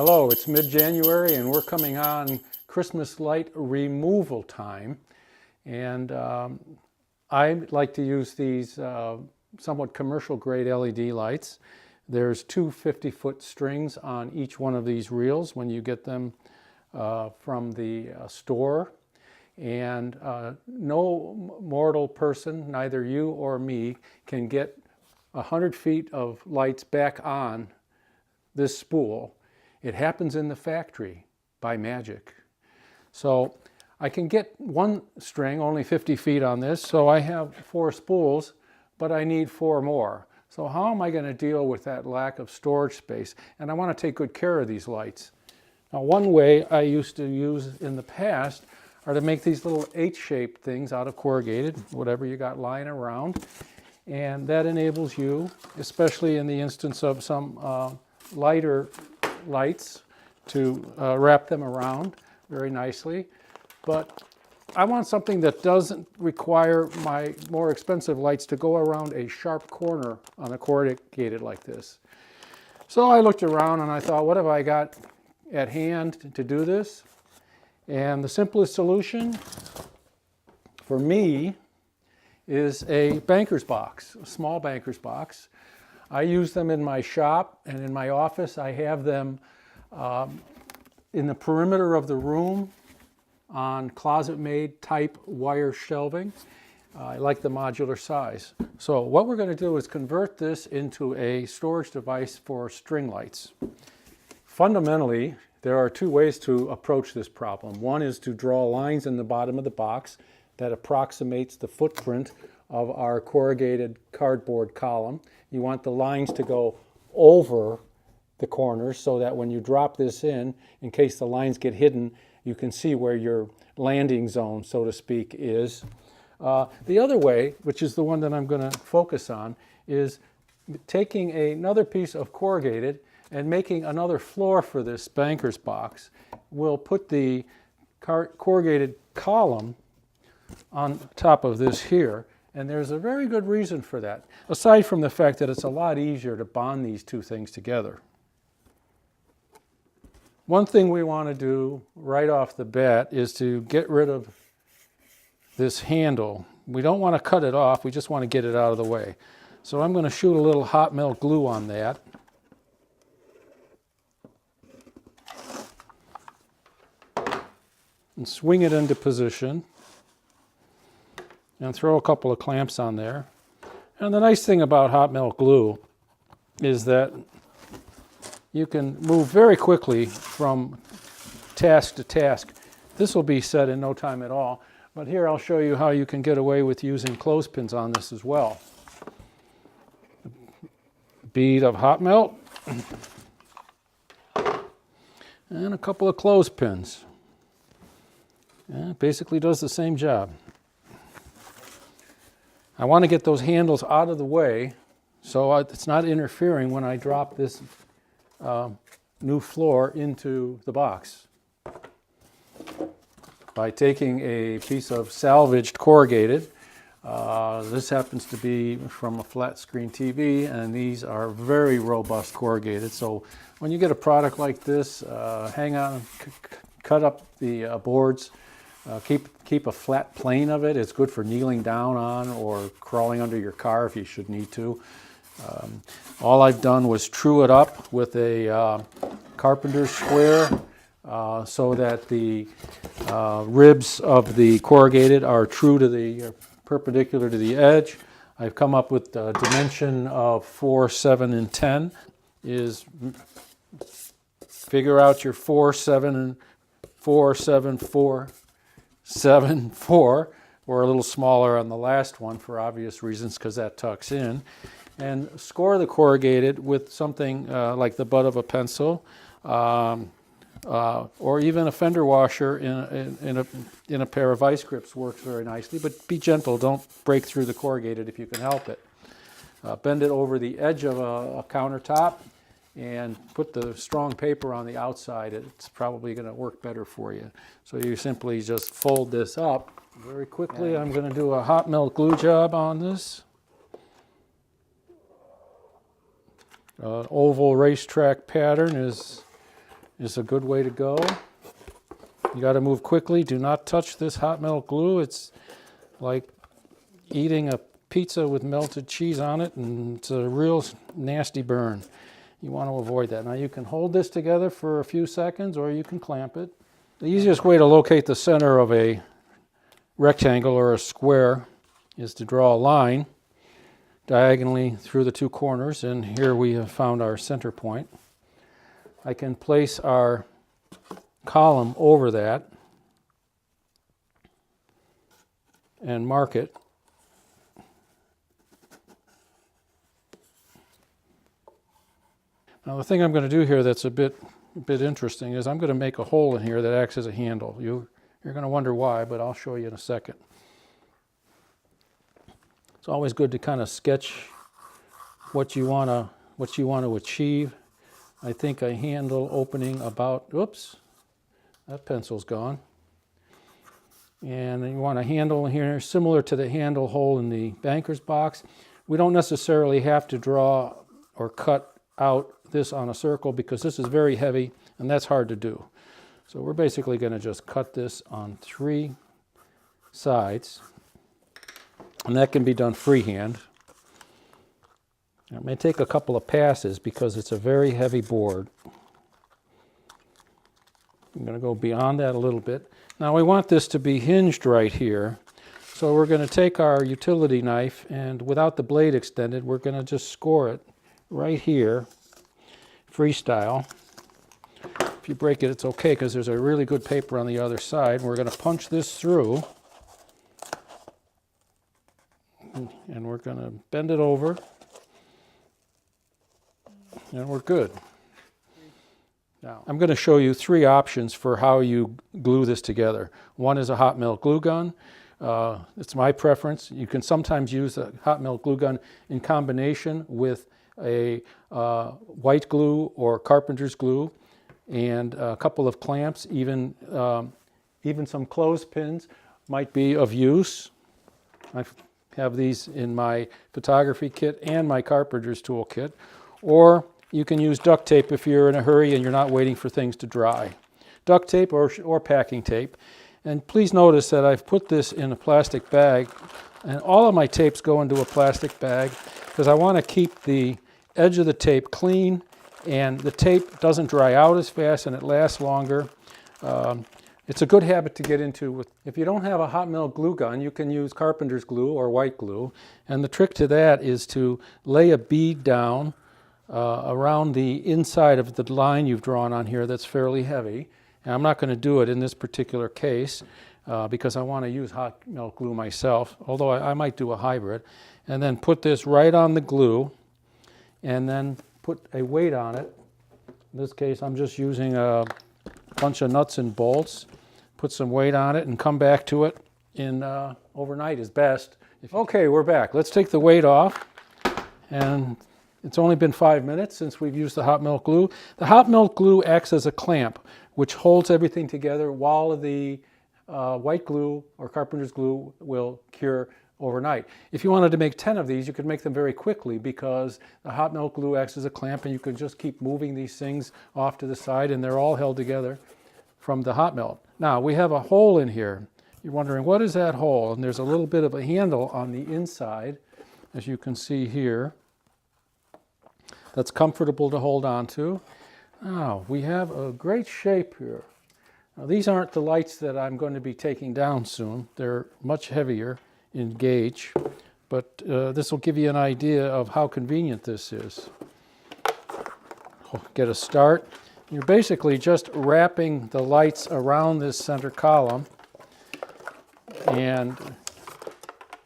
Hello, it's mid-January and we're coming on Christmas light removal time. And I like to use these somewhat commercial grade LED lights. There's two 50-foot strings on each one of these reels when you get them from the store. And no mortal person, neither you or me, can get 100 feet of lights back on this spool. It happens in the factory by magic. So I can get one string, only 50 feet on this, so I have 4 spools, but I need 4 more. So how am I going to deal with that lack of storage space? And I want to take good care of these lights. Now, one way I used to use in the past are to make these little H-shaped things out of corrugated, whatever you got lying around. And that enables you, especially in the instance of some lighter lights, to wrap them around very nicely. But I want something that doesn't require my more expensive lights to go around a sharp corner on a corrugated like this. So I looked around and I thought, what have I got at hand to do this? And the simplest solution for me is a banker's box, a small banker's box. I use them in my shop and in my office. I have them in the perimeter of the room on closet-made type wire shelving. I like the modular size. So what we're going to do is convert this into a storage device for string lights. Fundamentally, there are 2 ways to approach this problem. One is to draw lines in the bottom of the box that approximates the footprint of our corrugated cardboard column. You want the lines to go over the corners so that when you drop this in case the lines get hidden, you can see where your landing zone, so to speak, is. The other way, which is the one that I'm going to focus on, is taking another piece of corrugated and making another floor for this banker's box. We'll put the corrugated column on top of this here, and there's a very good reason for that, aside from the fact that it's a lot easier to bond these 2 things together. One thing we want to do right off the bat is to get rid of this handle. We don't want to cut it off, we just want to get it out of the way. So I'm going to shoot a little hot melt glue on that. And swing it into position. And throw a couple of clamps on there. And the nice thing about hot melt glue is that you can move very quickly from task to task. This will be set in no time at all, but here I'll show you how you can get away with using clothespins on this as well. Bead of hot melt and a couple of clothespins. And it basically does the same job. I want to get those handles out of the way so it's not interfering when I drop this new floor into the box. By taking a piece of salvaged corrugated, this happens to be from a flat screen TV, and these are very robust corrugated. So when you get a product like this, hang on, cut up the boards. Keep a flat plane of it. It's good for kneeling down on or crawling under your car if you should need to. All I've done was true it up with a carpenter's square so that the ribs of the corrugated are true to the perpendicular to the edge. I've come up with the dimension of 4, 7, and 10 is figure out your 4, 7, and 4, 7, 4. 7, 4, or a little smaller on the last one for obvious reasons because that tucks in, and score the corrugated with something like the butt of a pencil or even a fender washer in a pair of vice grips works very nicely, but be gentle, don't break through the corrugated if you can help it. Bend it over the edge of a countertop and put the strong paper on the outside. It's probably going to work better for you. So you simply just fold this up very quickly. I'm going to do a hot melt glue job on this. Oval racetrack pattern is is a good way to go. You got to move quickly. Do not touch this hot melt glue. It's like eating a pizza with melted cheese on it, and it's a real nasty burn. You want to avoid that. Now you can hold this together for a few seconds, or you can clamp it. The easiest way to locate the center of a rectangle or a square is to draw a line diagonally through the two corners, and here we have found our center point. I can place our column over that and mark it. Now the thing I'm going to do here that's a bit interesting is I'm going to make a hole in here that acts as a handle. You're going to wonder why, but I'll show you in a second. It's always good to kind of sketch what you want to achieve. I think a handle opening about, oops, that pencil's gone. And you want a handle here similar to the handle hole in the banker's box. We don't necessarily have to draw or cut out this on a circle because this is very heavy and that's hard to do. So we're basically going to just cut this on 3 sides, and that can be done freehand. It may take a couple of passes because it's a very heavy board. I'm going to go beyond that a little bit. Now we want this to be hinged right here, so we're going to take our utility knife, and without the blade extended, we're going to just score it right here, freestyle. If you break it, it's okay because there's a really good paper on the other side. We're going to punch this through, and we're going to bend it over, and we're good. Now, I'm going to show you 3 options for how you glue this together. One is a hot melt glue gun. It's my preference. You can sometimes use a hot melt glue gun in combination with a white glue or carpenter's glue and a couple of clamps. Even some clothespins might be of use. I have these in my photography kit and my carpenter's tool kit. Or you can use duct tape if you're in a hurry and you're not waiting for things to dry. Duct tape or packing tape. And please notice that I've put this in a plastic bag, and all of my tapes go into a plastic bag because I want to keep the edge of the tape clean, and the tape doesn't dry out as fast and it lasts longer. It's a good habit to get into. If you don't have a hot melt glue gun, you can use carpenter's glue or white glue, and the trick to that is to lay a bead down around the inside of the line you've drawn on here that's fairly heavy. And I'm not going to do it in this particular case because I want to use hot melt glue myself, although I might do a hybrid. And then put this right on the glue and then put a weight on it. In this case, I'm just using a bunch of nuts and bolts. Put some weight on it and come back to it in overnight is best. Okay, we're back. Let's take the weight off. And it's only been 5 minutes since we've used the hot melt glue. The hot melt glue acts as a clamp, which holds everything together while the white glue or carpenter's glue will cure overnight. If you wanted to make 10 of these, you could make them very quickly because the hot melt glue acts as a clamp, and you can just keep moving these things off to the side, and they're all held together from the hot melt. Now, we have a hole in here. You're wondering, what is that hole? And there's a little bit of a handle on the inside, as you can see here, that's comfortable to hold on to. Now, we have a great shape here. Now, these aren't the lights that I'm going to be taking down soon. They're much heavier in gauge, but this will give you an idea of how convenient this is. Get a start. You're basically just wrapping the lights around this center column, and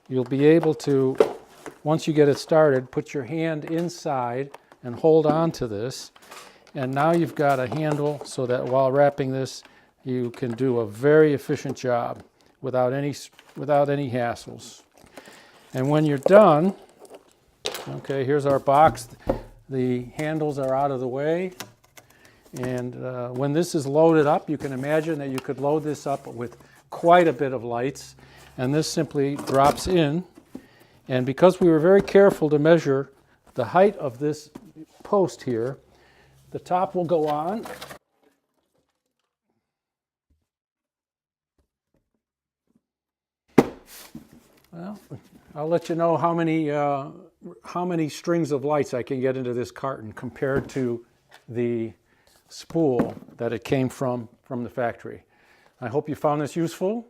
you'll be able to, once you get it started, put your hand inside and hold on to this. And now you've got a handle so that while wrapping this, you can do a very efficient job without any hassles. And when you're done, okay, here's our box. The handles are out of the way. And when this is loaded up, you can imagine that you could load this up with quite a bit of lights. And this simply drops in. And because we were very careful to measure the height of this post here, the top will go on, Well, I'll let you know how many strings of lights I can get into this carton compared to the spool that it came from the factory. I hope you found this useful.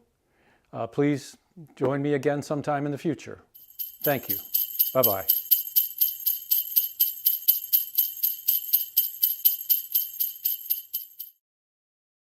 Please join me again sometime in the future. Thank you. Bye-bye.